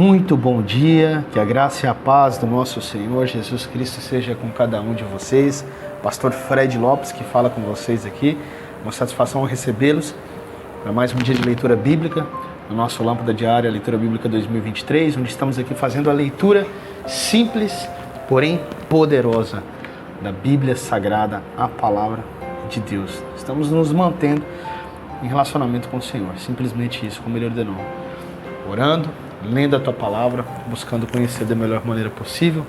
Muito bom dia, que a graça e a paz do nosso Senhor Jesus Cristo seja com cada um de vocês. Pastor Fred Lopes que fala com vocês aqui. Uma satisfação recebê-los para mais um dia de leitura bíblica, no nosso Lâmpada Diária, Leitura Bíblica 2023, onde estamos aqui fazendo a leitura simples, porém poderosa, da Bíblia Sagrada, a Palavra de Deus. Estamos nos mantendo em relacionamento com o Senhor, simplesmente isso, como Ele ordenou. Orando, lendo a Tua Palavra, buscando conhecer da melhor maneira possível.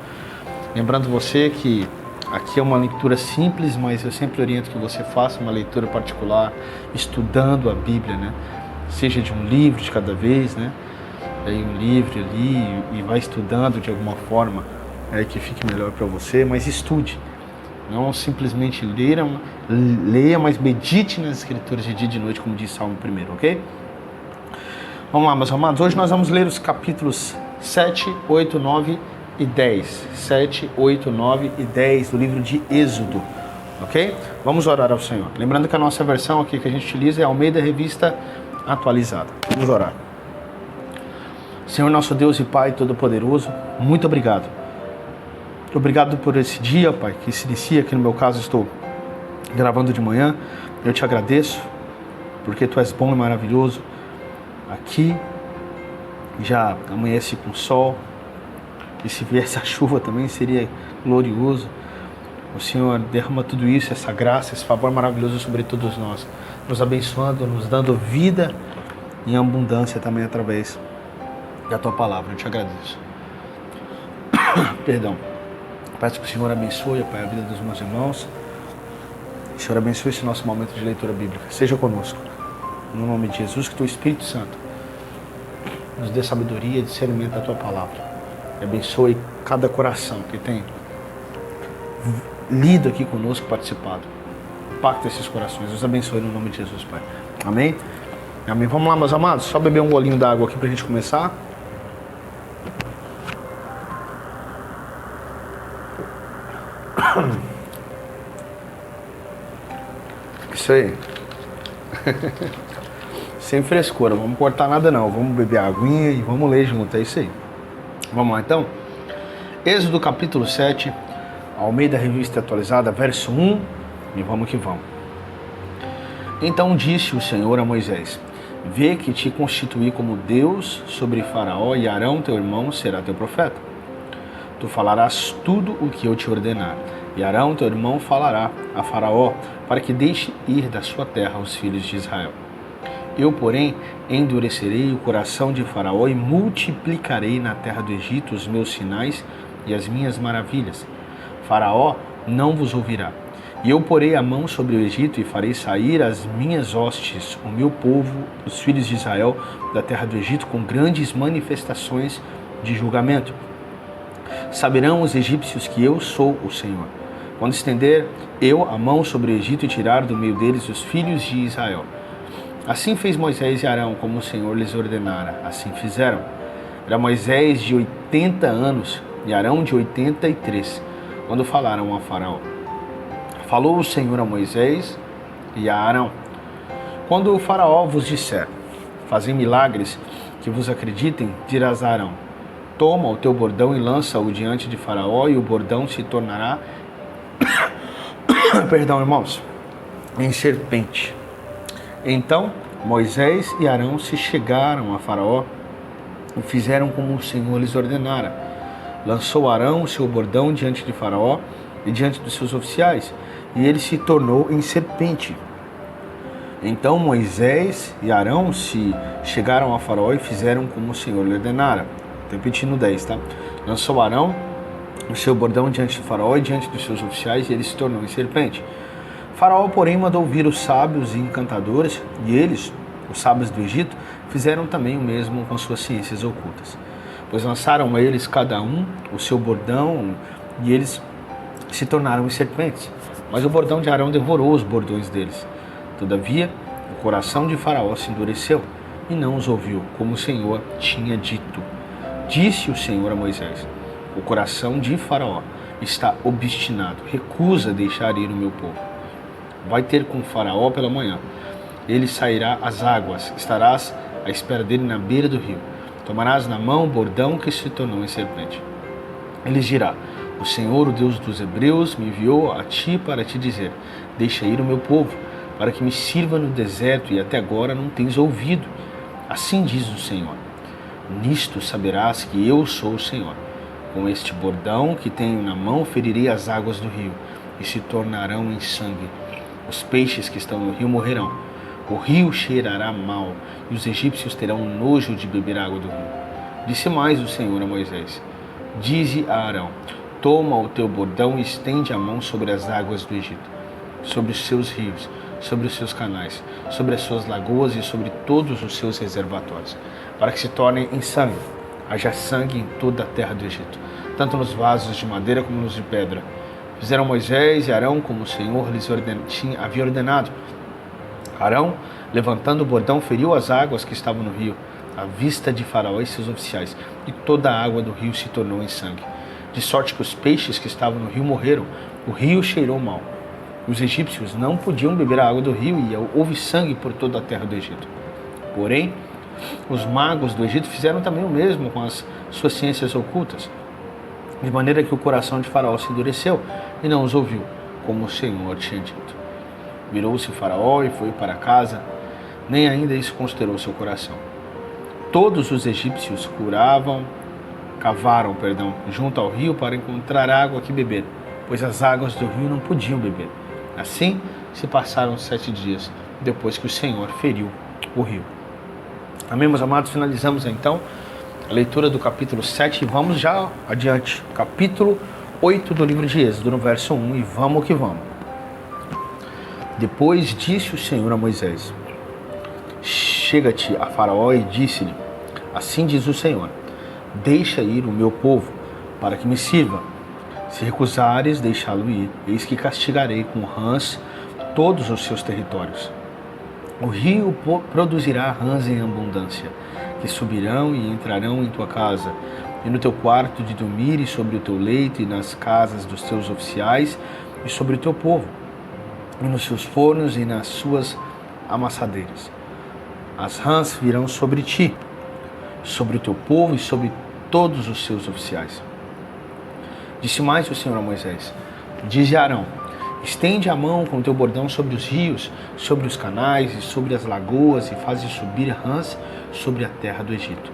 Lembrando você que aqui é uma leitura simples, mas eu sempre oriento que você faça uma leitura particular, estudando a Bíblia, né? Seja de um livro de cada vez, né? Aí um livro ali e vai estudando de alguma forma que fique melhor para você, mas estude. Não simplesmente leia, mas medite nas Escrituras de dia e de noite, como diz Salmo 1, ok? Vamos lá, meus amados. Hoje nós vamos ler os capítulos 7, 8, 9 e 10. 7, 8, 9 e 10 do livro de Êxodo, ok? Vamos orar ao Senhor. Lembrando que a nossa versão aqui que a gente utiliza é a Almeida Revista Atualizada. Vamos orar. Senhor, nosso Deus e Pai Todo-Poderoso, muito obrigado. Obrigado por esse dia, Pai, que se inicia, que no meu caso estou gravando de manhã. Eu te agradeço, porque Tu és bom e maravilhoso. Aqui já amanhece com sol, e se viesse a chuva também seria glorioso. O Senhor derrama tudo isso, essa graça, esse favor maravilhoso sobre todos nós, nos abençoando, nos dando vida em abundância também através da Tua Palavra. Eu te agradeço. Perdão. Peço que o Senhor abençoe, Pai, a vida dos meus irmãos. O Senhor abençoe esse nosso momento de leitura bíblica. Seja conosco. No nome de Jesus, que Teu Espírito Santo nos dê sabedoria e discernimento da Tua Palavra. E abençoe cada coração que tem lido aqui conosco, participado. Impacta esses corações. Os abençoe no nome de Jesus, Pai. Amém? Amém. Vamos lá, meus amados. Só beber um golinho d'água aqui pra gente começar. Isso aí. Sem frescura, vamos cortar nada não. Vamos beber aguinha e vamos ler junto, é isso aí. Vamos lá então. Êxodo capítulo 7, Almeida Revista Atualizada, verso 1, e vamos que vamos. Então disse o Senhor a Moisés: vê que te constituí como Deus sobre Faraó, e Arão teu irmão será teu profeta. Tu falarás tudo o que eu te ordenar, e Arão teu irmão falará a Faraó, para que deixe ir da sua terra os filhos de Israel. Eu, porém, endurecerei o coração de Faraó e multiplicarei na terra do Egito os meus sinais e as minhas maravilhas. Faraó não vos ouvirá. E eu porei a mão sobre o Egito e farei sair as minhas hostes, o meu povo, os filhos de Israel, da terra do Egito, com grandes manifestações de julgamento. Saberão os egípcios que eu sou o Senhor, quando estender eu a mão sobre o Egito e tirar do meio deles os filhos de Israel. Assim fez Moisés e Arão, como o Senhor lhes ordenara. Assim fizeram. Era Moisés de 80 anos e Arão de 83, quando falaram a Faraó. Falou o Senhor a Moisés e a Arão: quando o Faraó vos disser, fazei milagres que vos acreditem, dirás a Arão: toma o teu bordão e lança-o diante de Faraó, e o bordão se tornará, perdão, irmãos, em serpente. Então Moisés e Arão se chegaram a Faraó e fizeram como o Senhor lhes ordenara. Lançou Arão o seu bordão diante de Faraó e diante dos seus oficiais, e ele se tornou em serpente. Então Moisés e Arão se chegaram a Faraó e fizeram como o Senhor lhe ordenara. Repetindo 10, tá? Lançou Arão o seu bordão diante de Faraó e diante dos seus oficiais, e ele se tornou em serpente. Faraó, porém, mandou vir os sábios e encantadores, e eles, os sábios do Egito, fizeram também o mesmo com suas ciências ocultas. Pois lançaram a eles cada um o seu bordão, e eles se tornaram em serpentes. Mas o bordão de Arão devorou os bordões deles. Todavia, o coração de Faraó se endureceu, e não os ouviu, como o Senhor tinha dito. Disse o Senhor a Moisés: o coração de Faraó está obstinado, recusa deixar ir o meu povo. Vai ter com Faraó pela manhã. Ele sairá às águas, estarás à espera dele na beira do rio. Tomarás na mão o bordão que se tornou em serpente. Ele dirá: o Senhor, o Deus dos Hebreus, me enviou a ti para te dizer: deixa ir o meu povo, para que me sirva no deserto, e até agora não tens ouvido. Assim diz o Senhor: nisto saberás que eu sou o Senhor. Com este bordão que tenho na mão ferirei as águas do rio, e se tornarão em sangue. Os peixes que estão no rio morrerão. O rio cheirará mal, e os egípcios terão nojo de beber água do rio. Disse mais o Senhor a Moisés: dize a Arão: toma o teu bordão e estende a mão sobre as águas do Egito, sobre os seus rios, sobre os seus canais, sobre as suas lagoas e sobre todos os seus reservatórios, para que se tornem em sangue. Haja sangue em toda a terra do Egito, tanto nos vasos de madeira como nos de pedra. Fizeram Moisés e Arão como o Senhor lhes havia ordenado. Arão, levantando o bordão, feriu as águas que estavam no rio, à vista de Faraó e seus oficiais, e toda a água do rio se tornou em sangue. De sorte que os peixes que estavam no rio morreram, o rio cheirou mal. Os egípcios não podiam beber a água do rio e houve sangue por toda a terra do Egito. Porém, os magos do Egito fizeram também o mesmo com as suas ciências ocultas, de maneira que o coração de Faraó se endureceu e não os ouviu, como o Senhor tinha dito. Virou-se Faraó e foi para casa, nem ainda isso considerou seu coração. Todos os egípcios cavaram, junto ao rio para encontrar água que beber, pois as águas do rio não podiam beber. Assim se passaram 7 dias, depois que o Senhor feriu o rio. Amém, meus amados? Finalizamos então a leitura do capítulo 7 e vamos já adiante. Capítulo 8 do livro de Êxodo, no verso 1, e vamos que vamos. Depois disse o Senhor a Moisés: chega-te a Faraó e disse-lhe: assim diz o Senhor, deixa ir o meu povo, para que me sirva. Se recusares deixá-lo ir, eis que castigarei com rãs todos os seus territórios. O rio produzirá rãs em abundância, que subirão e entrarão em tua casa, e no teu quarto de dormir, e sobre o teu leito, e nas casas dos teus oficiais, e sobre o teu povo, e nos seus fornos e nas suas amassadeiras. As rãs virão sobre ti, sobre o teu povo e sobre todos os seus oficiais. Disse mais o Senhor a Moisés: dize a Arão: estende a mão com o teu bordão sobre os rios, sobre os canais e sobre as lagoas, e faze subir rãs sobre a terra do Egito.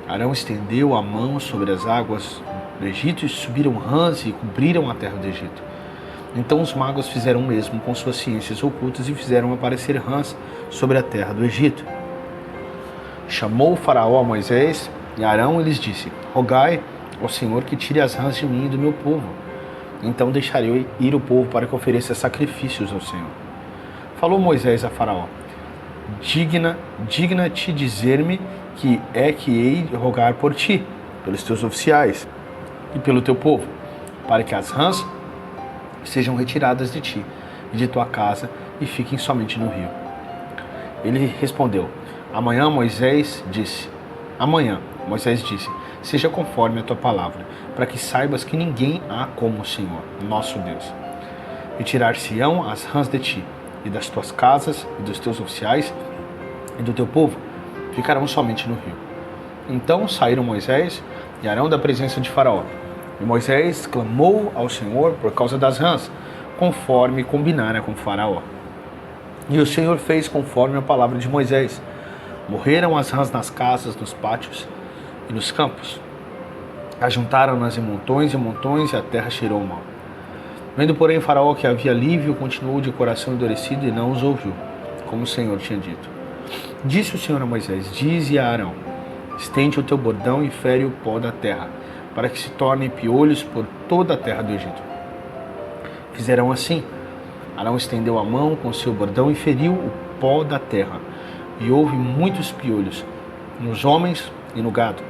Arão estendeu a mão sobre as águas do Egito, e subiram rãs e cobriram a terra do Egito. Então os magos fizeram o mesmo com suas ciências ocultas e fizeram aparecer rãs sobre a terra do Egito. Chamou o Faraó a Moisés e Arão e lhes disse: rogai ao Senhor que tire as rãs de mim e do meu povo. Então deixarei ir o povo para que ofereça sacrifícios ao Senhor. Falou Moisés a Faraó: digna-te dizer-me que hei de rogar por ti, pelos teus oficiais e pelo teu povo, para que as rãs sejam retiradas de ti e de tua casa e fiquem somente no rio. Ele respondeu: amanhã Moisés disse, seja conforme a tua palavra, para que saibas que ninguém há como o Senhor, nosso Deus. Retirar-se-ão as rãs de ti, e das tuas casas, e dos teus oficiais, e do teu povo, ficarão somente no rio. Então saíram Moisés e Arão da presença de Faraó. E Moisés clamou ao Senhor por causa das rãs, conforme combinara com Faraó. E o Senhor fez conforme a palavra de Moisés. Morreram as rãs nas casas, nos pátios e nos campos. Ajuntaram-nas em montões e montões, e a terra cheirou mal. Vendo, porém, Faraó que havia alívio, continuou de coração endurecido e não os ouviu, como o Senhor tinha dito. Disse o Senhor a Moisés: dize a Arão: estende o teu bordão e fere o pó da terra, para que se tornem piolhos por toda a terra do Egito. Fizeram assim. Arão estendeu a mão com seu bordão e feriu o pó da terra, e houve muitos piolhos nos homens e no gado.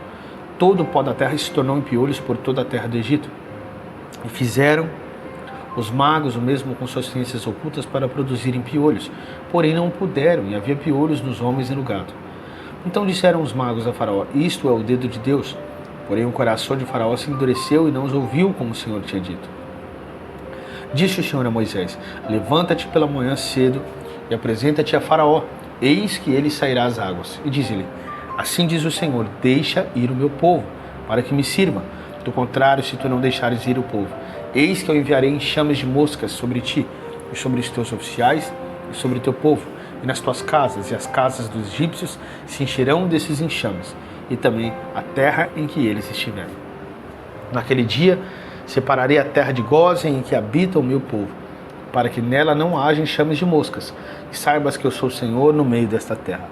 Todo o pó da terra se tornou em piolhos por toda a terra do Egito. E fizeram os magos o mesmo com suas ciências ocultas para produzirem piolhos, porém não puderam, e havia piolhos nos homens e no gado. Então disseram os magos a Faraó: isto é o dedo de Deus. Porém o coração de Faraó se endureceu e não os ouviu, como o Senhor tinha dito. Disse o Senhor a Moisés: levanta-te pela manhã cedo e apresenta-te a Faraó. Eis que ele sairá às águas. E diz-lhe: Assim diz o Senhor, deixa ir o meu povo, para que me sirva. Do contrário, se tu não deixares ir o povo, eis que eu enviarei enxames de moscas sobre ti, e sobre os teus oficiais, e sobre o teu povo, e nas tuas casas, e as casas dos egípcios se encherão desses enxames, e também a terra em que eles estiverem. Naquele dia, separarei a terra de Gósen em que habita o meu povo, para que nela não haja enxames de moscas, e saibas que eu sou o Senhor no meio desta terra.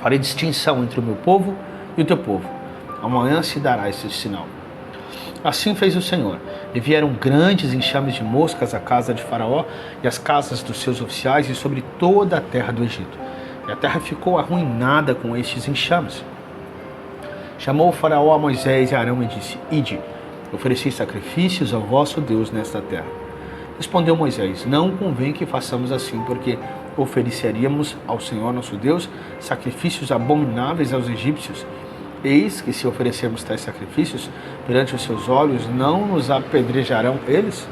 Farei distinção entre o meu povo e o teu povo. Amanhã se dará esse sinal. Assim fez o Senhor, e vieram grandes enxames de moscas à casa de Faraó e às casas dos seus oficiais e sobre toda a terra do Egito. E a terra ficou arruinada com estes enxames. Chamou o Faraó a Moisés e a Arão e disse, ide, ofereci sacrifícios ao vosso Deus nesta terra. Respondeu Moisés, não convém que façamos assim, porque ofereceríamos ao Senhor nosso Deus sacrifícios abomináveis aos egípcios. Eis que se oferecermos tais sacrifícios perante os seus olhos, não nos apedrejarão eles?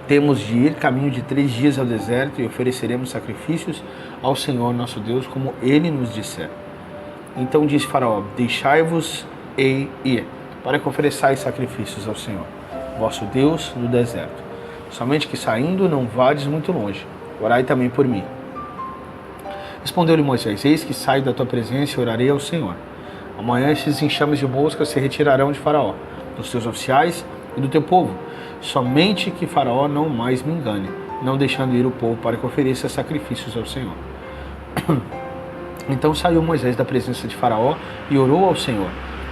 Temos de ir caminho de 3 dias ao deserto e ofereceremos sacrifícios ao Senhor nosso Deus, como ele nos disser. Então disse Faraó, deixai-vos e ir, para que ofereçais sacrifícios ao Senhor, vosso Deus, no deserto. Somente que saindo não vades muito longe, orai também por mim. Respondeu-lhe Moisés, eis que saio da tua presença e orarei ao Senhor. Amanhã estes enxames de moscas se retirarão de Faraó, dos teus oficiais e do teu povo. Somente que Faraó não mais me engane, não deixando ir o povo para que ofereça sacrifícios ao Senhor. Então saiu Moisés da presença de Faraó e orou ao Senhor.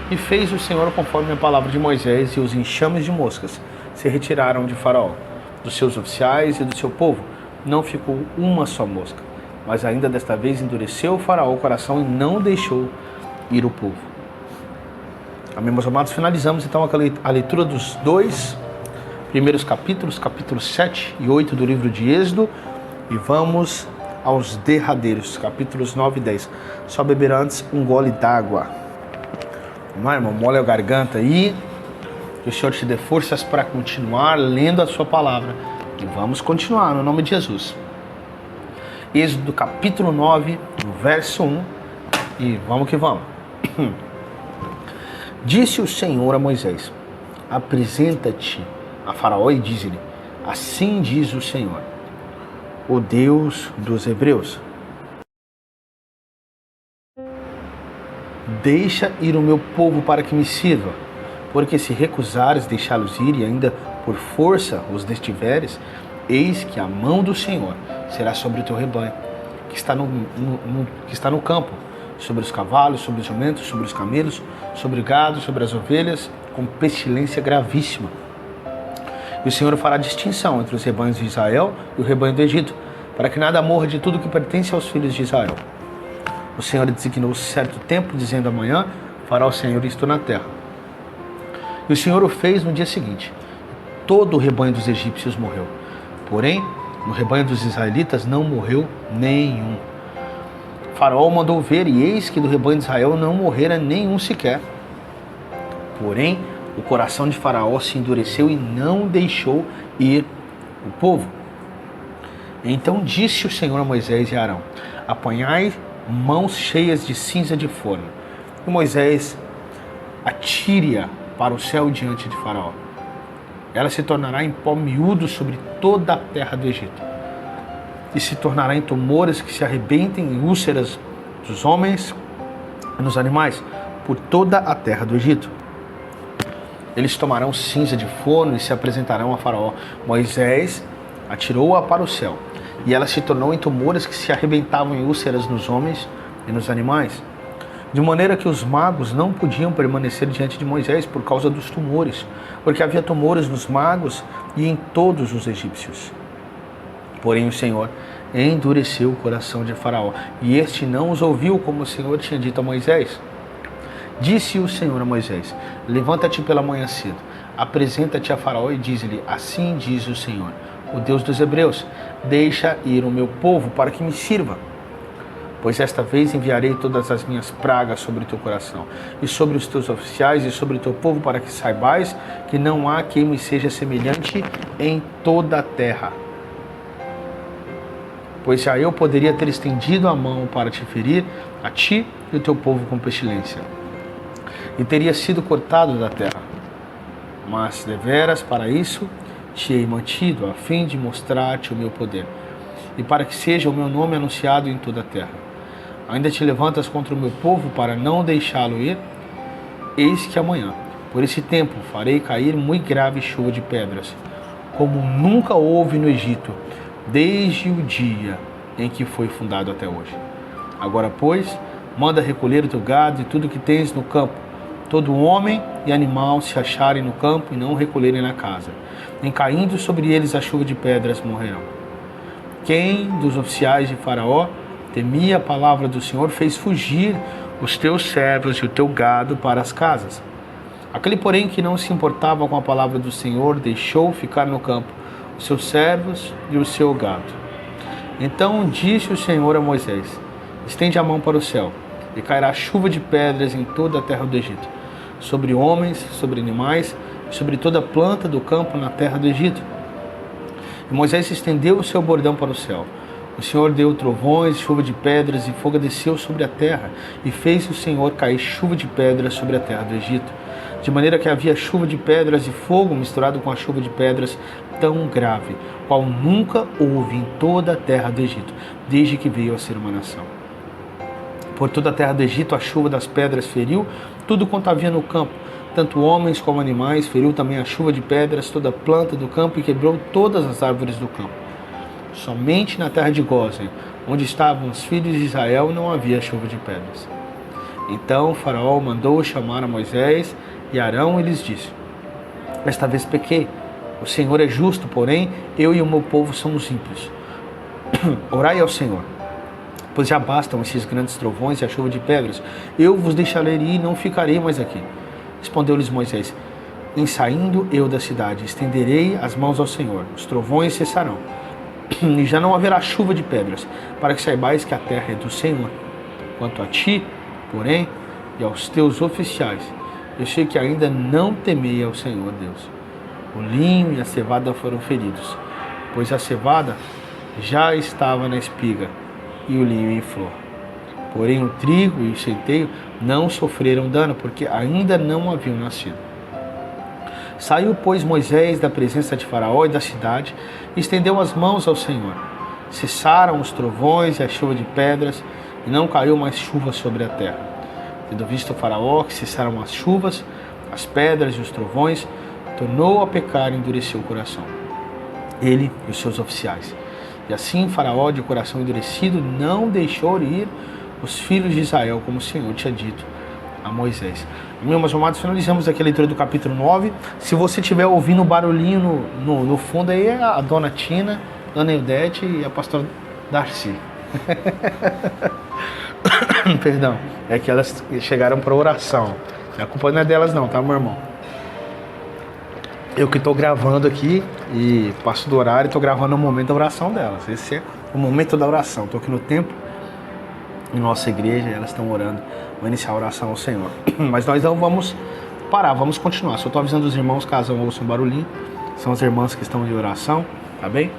E fez o Senhor conforme a palavra de Moisés, e os enxames de moscas se retiraram de Faraó, dos seus oficiais e do seu povo. Não ficou uma só mosca, mas ainda desta vez endureceu o Faraó o coração e não deixou ir o povo. Amém, meus amados, finalizamos então a leitura dos 2 primeiros capítulos, capítulos 7 e 8 do livro de Êxodo, e vamos aos derradeiros, capítulos 9 e 10. Só beber antes um gole d'água. Não, irmão, molha a garganta aí, que o Senhor te dê forças para continuar lendo a sua palavra. E vamos continuar no nome de Jesus. Êxodo capítulo 9, verso 1, e vamos que vamos. Disse o Senhor a Moisés, apresenta-te a Faraó e diz-lhe, assim diz o Senhor, o Deus dos Hebreus, deixa ir o meu povo para que me sirva, porque se recusares deixá-los ir e ainda por força os destiveres, eis que a mão do Senhor será sobre o teu rebanho, que está no campo, sobre os cavalos, sobre os jumentos, sobre os camelos, sobre o gado, sobre as ovelhas, com pestilência gravíssima. E o Senhor fará distinção entre os rebanhos de Israel e o rebanho do Egito, para que nada morra de tudo que pertence aos filhos de Israel. O Senhor designou certo tempo, dizendo, amanhã fará o Senhor isto na terra. E o Senhor o fez no dia seguinte. Todo o rebanho dos egípcios morreu. Porém, no rebanho dos israelitas não morreu nenhum. Faraó mandou ver, e eis que do rebanho de Israel não morrera nenhum sequer. Porém, o coração de Faraó se endureceu e não deixou ir o povo. Então disse o Senhor a Moisés e a Arão, apanhai mãos cheias de cinza de forno. E Moisés atire-a para o céu diante de Faraó. Ela se tornará em pó miúdo sobre toda a terra do Egito. E se tornará em tumores que se arrebentem em úlceras dos homens e dos animais por toda a terra do Egito. Eles tomarão cinza de forno e se apresentarão a Faraó. Moisés atirou-a para o céu, e ela se tornou em tumores que se arrebentavam em úlceras nos homens e nos animais, de maneira que os magos não podiam permanecer diante de Moisés por causa dos tumores, porque havia tumores nos magos e em todos os egípcios. Porém o Senhor endureceu o coração de Faraó, e este não os ouviu como o Senhor tinha dito a Moisés. Disse o Senhor a Moisés, levanta-te pela manhã cedo, apresenta-te a Faraó e diz-lhe, assim diz o Senhor, o Deus dos Hebreus, deixa ir o meu povo para que me sirva. Pois esta vez enviarei todas as minhas pragas sobre o teu coração, e sobre os teus oficiais, e sobre o teu povo, para que saibais que não há quem me seja semelhante em toda a terra. pois já eu poderia ter estendido a mão para te ferir, a ti e o teu povo com pestilência, e teria sido cortado da terra. Mas deveras para isso te hei mantido, a fim de mostrar-te o meu poder, e para que seja o meu nome anunciado em toda a terra. Ainda te levantas contra o meu povo para não deixá-lo ir? Eis que amanhã, por esse tempo, farei cair muito grave chuva de pedras, como nunca houve no Egito, desde o dia em que foi fundado até hoje. Agora, pois, manda recolher o teu gado e tudo que tens no campo, todo homem e animal se acharem no campo e não recolherem na casa. Em caindo sobre eles a chuva de pedras morrerão. Quem dos oficiais de Faraó temia a palavra do Senhor fez fugir os teus servos e o teu gado para as casas. Aquele, porém, que não se importava com a palavra do Senhor, deixou ficar no campo os seus servos e o seu gado. Então disse o Senhor a Moisés: estende a mão para o céu, e cairá chuva de pedras em toda a terra do Egito, sobre homens, sobre animais, sobre toda planta do campo na terra do Egito. E Moisés estendeu o seu bordão para o céu. O Senhor deu trovões, chuva de pedras, e fogo desceu sobre a terra, e fez o Senhor cair chuva de pedras sobre a terra do Egito, de maneira que havia chuva de pedras e fogo misturado com a chuva de pedras tão grave, qual nunca houve em toda a terra do Egito, desde que veio a ser uma nação. Por toda a terra do Egito a chuva das pedras feriu tudo quanto havia no campo, tanto homens como animais, feriu também a chuva de pedras toda a planta do campo e quebrou todas as árvores do campo. Somente na terra de Gósen, onde estavam os filhos de Israel, não havia chuva de pedras. Então o Faraó mandou chamar a Moisés e Arão e lhes disse: esta vez pequei, o Senhor é justo, porém eu e o meu povo somos ímpios. Orai ao Senhor, pois já bastam esses grandes trovões e a chuva de pedras. Eu vos deixarei ir e não ficarei mais aqui. Respondeu-lhes Moisés: em saindo eu da cidade, estenderei as mãos ao Senhor, os trovões cessarão, e já não haverá chuva de pedras, para que saibais que a terra é do Senhor. Quanto a ti, porém, e aos teus oficiais, eu sei que ainda não temei ao Senhor Deus. O linho e a cevada foram feridos, pois a cevada já estava na espiga e o linho em flor. Porém o trigo e o centeio não sofreram dano, porque ainda não haviam nascido. Saiu, pois, Moisés da presença de Faraó e da cidade, e estendeu as mãos ao Senhor. Cessaram os trovões e a chuva de pedras, e não caiu mais chuva sobre a terra. Tendo visto o Faraó que cessaram as chuvas, as pedras e os trovões, tornou a pecar e endureceu o coração, ele e os seus oficiais. E assim Faraó, de coração endurecido, não deixou ir os filhos de Israel, como o Senhor tinha dito a Moisés. Meus amados, finalizamos aqui a leitura do capítulo 9. Se você estiver ouvindo um barulhinho no fundo, aí é a dona Tina, a Dona Eudete e a pastora Darcy. Perdão, é que elas chegaram para oração. A culpa não é delas não, tá, meu irmão? Eu que estou gravando aqui e passo do horário e estou gravando o momento da oração delas. Esse é o momento da oração. Estou aqui no templo, em nossa igreja, e elas estão orando. Vou iniciar a oração ao Senhor. Mas nós não vamos parar, vamos continuar. Só estou avisando os irmãos, caso ouçam um barulhinho. São as irmãs que estão de oração, tá bem?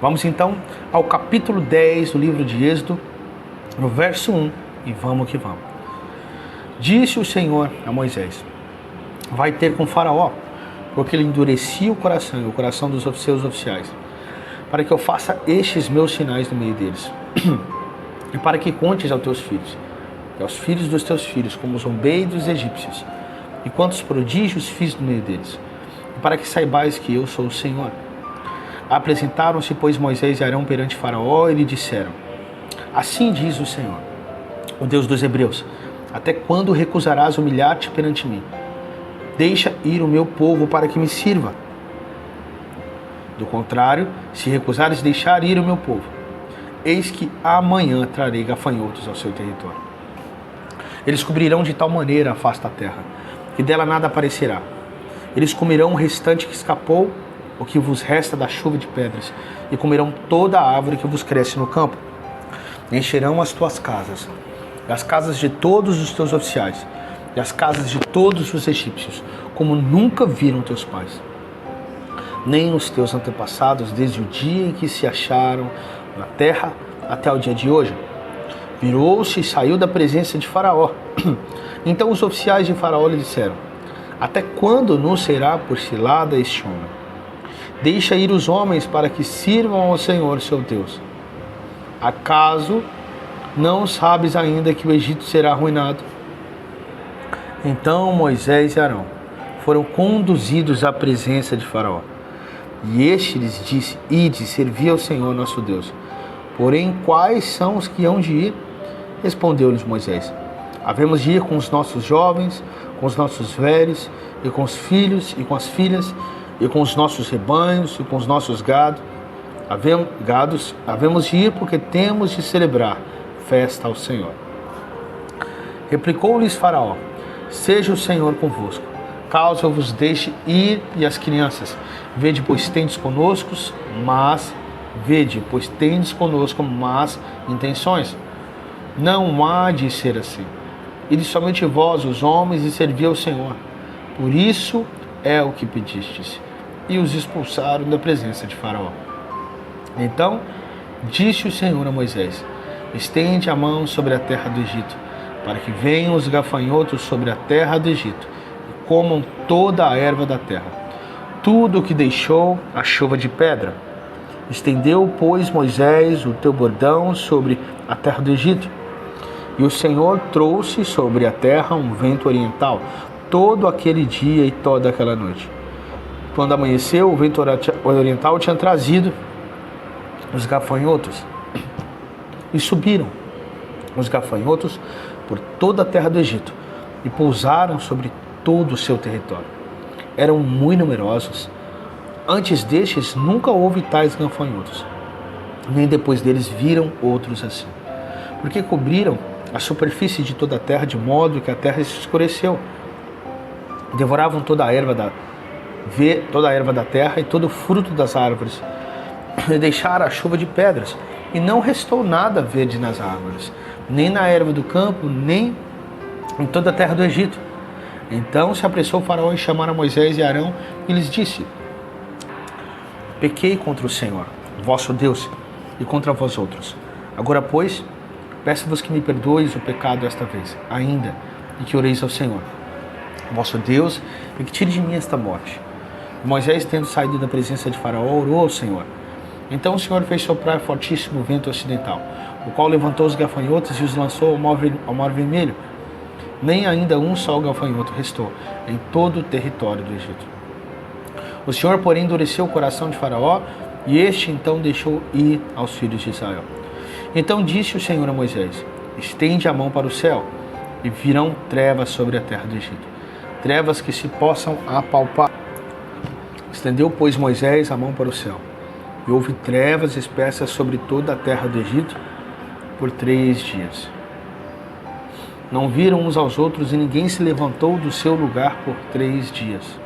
Vamos então ao capítulo 10 do livro de Êxodo, no verso 1, e vamos que vamos. Disse o Senhor a Moisés: vai ter com Faraó, porque ele endurecia o coração e o coração dos seus oficiais, para que eu faça estes meus sinais no meio deles, e para que contes aos teus filhos, e aos filhos dos teus filhos, como zombei dos egípcios, e quantos prodígios fiz no meio deles, e para que saibais que eu sou o Senhor. Apresentaram-se, pois, Moisés e Arão perante Faraó, e lhe disseram: assim diz o Senhor, o Deus dos Hebreus: até quando recusarás humilhar-te perante mim? Deixa ir o meu povo para que me sirva. Do contrário, se recusares deixar ir o meu povo, eis que amanhã trarei gafanhotos ao seu território. Eles cobrirão de tal maneira a face da terra, que dela nada aparecerá. Eles comerão o restante que escapou, o que vos resta da chuva de pedras, e comerão toda a árvore que vos cresce no campo. Encherão as tuas casas, e as casas de todos os teus oficiais, e as casas de todos os egípcios, como nunca viram teus pais, nem os teus antepassados, desde o dia em que se acharam na terra até o dia de hoje. Virou-se e saiu da presença de Faraó. Então os oficiais de Faraó lhe disseram: até quando nos será por cilada este homem? Deixa ir os homens para que sirvam ao Senhor seu Deus. Acaso não sabes ainda que o Egito será arruinado? Então Moisés e Arão foram conduzidos à presença de Faraó. E este lhes disse: ide, servi ao Senhor nosso Deus. Porém, quais são os que hão de ir? Respondeu-lhes Moisés: havemos de ir com os nossos jovens, com os nossos velhos, e com os filhos e com as filhas, e com os nossos rebanhos e com os nossos gados. Havemos de ir porque temos de celebrar festa ao Senhor. Replicou-lhes Faraó: seja o Senhor convosco, caso eu vos deixe ir e as crianças. Vede, pois tendes conosco más intenções. Não há de ser assim. Ide somente vós, os homens, e servi ao Senhor. Por isso é o que pedistes. E os expulsaram da presença de Faraó. Então disse o Senhor a Moisés: estende a mão sobre a terra do Egito, para que venham os gafanhotos sobre a terra do Egito, e comam toda a erva da terra, tudo o que deixou a chuva de pedra. Estendeu, pois, Moisés o teu bordão sobre a terra do Egito. E o Senhor trouxe sobre a terra um vento oriental, todo aquele dia e toda aquela noite. Quando amanheceu, o vento oriental tinha trazido os gafanhotos. E subiram os gafanhotos por toda a terra do Egito, e pousaram sobre todo o seu território. Eram muito numerosos. Antes destes nunca houve tais gafanhotos, nem depois deles viram outros assim. Porque cobriram a superfície de toda a terra, de modo que a terra se escureceu. Devoravam toda a erva da terra e todo o fruto das árvores, e deixaram a chuva de pedras, e não restou nada verde nas árvores, nem na erva do campo, nem em toda a terra do Egito. Então se apressou o Faraó em chamar a Moisés e Arão, e lhes disse: pequei contra o Senhor, vosso Deus, e contra vós outros. Agora, pois, peço-vos que me perdoeis o pecado esta vez, ainda, e que oreis ao Senhor, vosso Deus, e que tire de mim esta morte. Moisés, tendo saído da presença de Faraó, orou ao Senhor. Então o Senhor fez soprar fortíssimo vento ocidental, o qual levantou os gafanhotos e os lançou ao mar vermelho. Nem ainda um só gafanhoto restou em todo o território do Egito. O Senhor, porém, endureceu o coração de Faraó, e este então deixou ir aos filhos de Israel. Então disse o Senhor a Moisés: estende a mão para o céu, e virão trevas sobre a terra do Egito, trevas que se possam apalpar. Estendeu, pois, Moisés a mão para o céu, e houve trevas espessas sobre toda a terra do Egito por 3 dias. Não viram uns aos outros, e ninguém se levantou do seu lugar por 3 dias.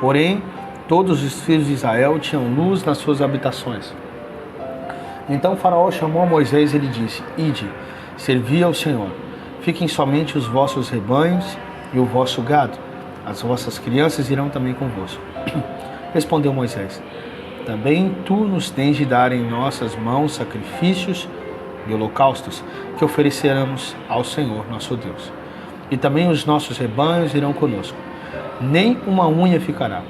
Porém, todos os filhos de Israel tinham luz nas suas habitações. Então Faraó chamou a Moisés e lhe disse: ide, servi ao Senhor. Fiquem somente os vossos rebanhos e o vosso gado. As vossas crianças irão também convosco. Respondeu Moisés: também tu nos tens de dar em nossas mãos sacrifícios e holocaustos que ofereceremos ao Senhor nosso Deus. E também os nossos rebanhos irão conosco. Nem uma unha ficará,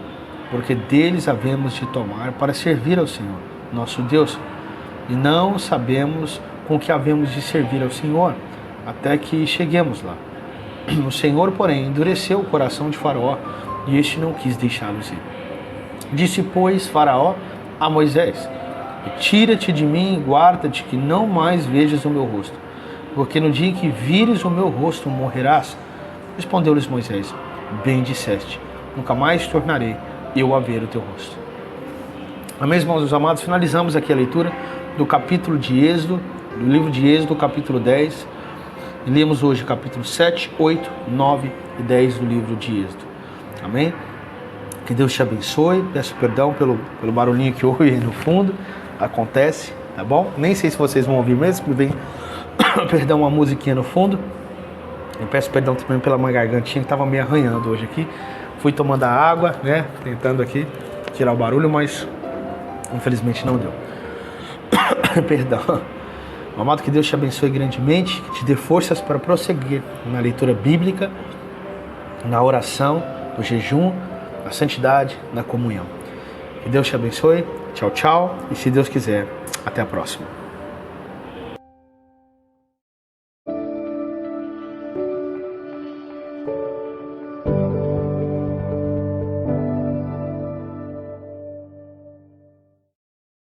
porque deles havemos de tomar para servir ao Senhor nosso Deus. E não sabemos com que havemos de servir ao Senhor, até que cheguemos lá. O Senhor, porém, endureceu o coração de Faraó, e este não quis deixá-los ir. Disse, pois, Faraó a Moisés: tira-te de mim e guarda-te, que não mais vejas o meu rosto, porque no dia que vires o meu rosto morrerás. Respondeu-lhes Moisés: bem disseste, nunca mais tornarei eu a ver o teu rosto. Amém, irmãos amados, finalizamos aqui a leitura do capítulo de Êxodo, do livro de Êxodo, capítulo 10. E lemos hoje capítulo 7, 8, 9 e 10 do livro de Êxodo. Amém? Que Deus te abençoe. Peço perdão pelo barulhinho que ouve aí no fundo. Acontece, tá bom? Nem sei se vocês vão ouvir mesmo, porque vem, perdão, uma musiquinha no fundo. Eu peço perdão também pela minha gargantinha que estava me arranhando hoje aqui. Fui tomando a água, né? Tentando aqui tirar o barulho, mas infelizmente não deu. Perdão. Amado, que Deus te abençoe grandemente, que te dê forças para prosseguir na leitura bíblica, na oração, no jejum, na santidade, na comunhão. Que Deus te abençoe. Tchau, tchau. E se Deus quiser, até a próxima.